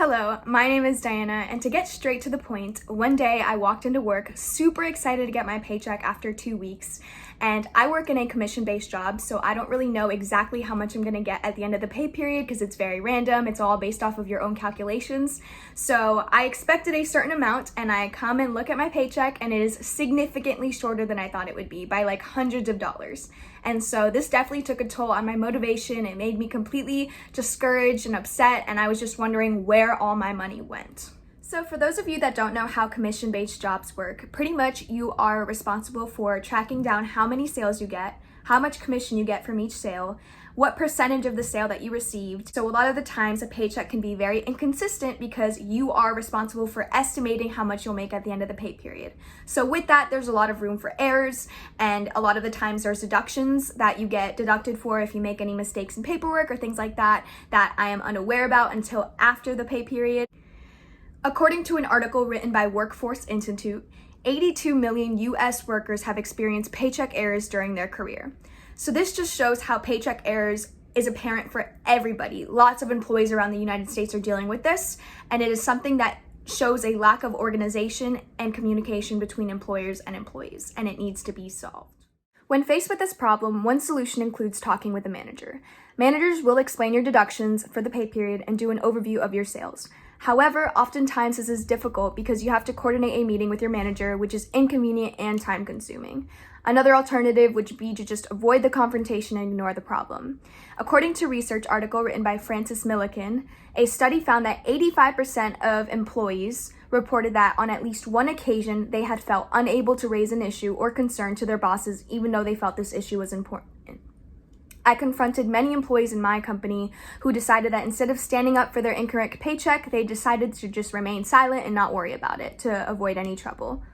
Hello, my name is Diana, and to get straight to the point, one day I walked into work super excited to get my paycheck after 2 weeks, and I work in a commission-based job, so I don't really know exactly how much I'm gonna get at the end of the pay period because it's very random. It's all based off of your own calculations. So I expected a certain amount, and I come and look at my paycheck, and it is significantly shorter than I thought it would be by like hundreds of dollars. And so this definitely took a toll on my motivation. It made me completely discouraged and upset, and I was just wondering where all my money went. So for those of you that don't know how commission-based jobs work, pretty much you are responsible for tracking down how many sales you get, how much commission you get from each sale, what percentage of the sale that you received. So a lot of the times a paycheck can be very inconsistent because you are responsible for estimating how much you'll make at the end of the pay period. So with that, there's a lot of room for errors, and a lot of the times there's deductions that you get deducted for if you make any mistakes in paperwork or things like that I am unaware about until after the pay period. According to an article written by Workforce Institute, 82 million US workers have experienced paycheck errors during their career. So this just shows how paycheck errors is apparent for everybody. Lots of employees around the United States are dealing with this, and it is something that shows a lack of organization and communication between employers and employees, and it needs to be solved. When faced with this problem, one solution includes talking with a manager. Managers will explain your deductions for the pay period and do an overview of your sales. However, oftentimes this is difficult because you have to coordinate a meeting with your manager, which is inconvenient and time-consuming. Another alternative would be to just avoid the confrontation and ignore the problem. According to a research article written by Francis Milliken, a study found that 85% of employees reported that on at least one occasion they had felt unable to raise an issue or concern to their bosses even though they felt this issue was important. I confronted many employees in my company who decided that instead of standing up for their incorrect paycheck, they decided to just remain silent and not worry about it to avoid any trouble.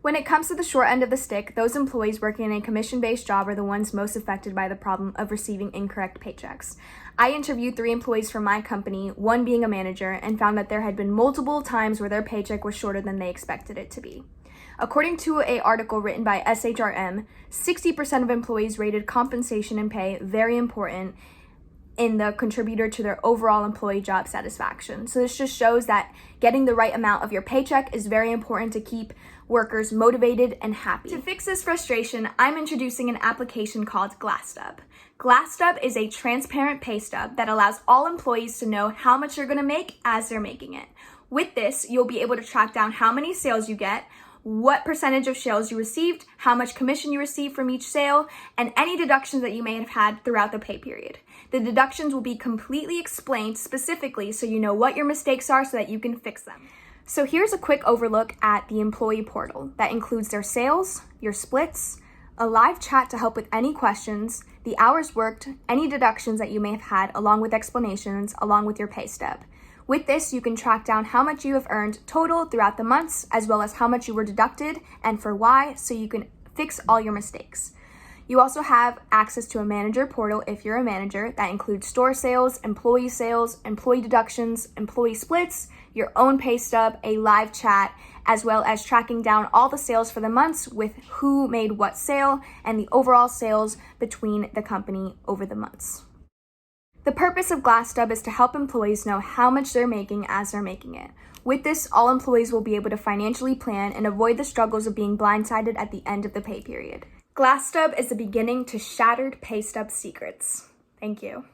When it comes to the short end of the stick, those employees working in a commission-based job are the ones most affected by the problem of receiving incorrect paychecks. I interviewed 3 employees from my company, one being a manager, and found that there had been multiple times where their paycheck was shorter than they expected it to be. According to an article written by SHRM, 60% of employees rated compensation and pay very important in the contributor to their overall employee job satisfaction. So this just shows that getting the right amount of your paycheck is very important to keep workers motivated and happy. To fix this frustration, I'm introducing an application called Glass Stub. Glass Stub is a transparent pay stub that allows all employees to know how much you're gonna make as they're making it. With this, you'll be able to track down how many sales you get, what percentage of sales you received, how much commission you received from each sale, and any deductions that you may have had throughout the pay period. The deductions will be completely explained specifically so you know what your mistakes are so that you can fix them. So here's a quick overlook at the employee portal that includes their sales, your splits, a live chat to help with any questions, the hours worked, any deductions that you may have had, along with explanations, along with your pay stub. With this, you can track down how much you have earned total throughout the months, as well as how much you were deducted and for why, so you can fix all your mistakes. You also have access to a manager portal if you're a manager that includes store sales, employee deductions, employee splits, your own pay stub, a live chat, as well as tracking down all the sales for the months with who made what sale and the overall sales between the company over the months. The purpose of Glass Stub is to help employees know how much they're making as they're making it. With this, all employees will be able to financially plan and avoid the struggles of being blindsided at the end of the pay period. Glass Stub is the beginning to shattered pay stub secrets. Thank you.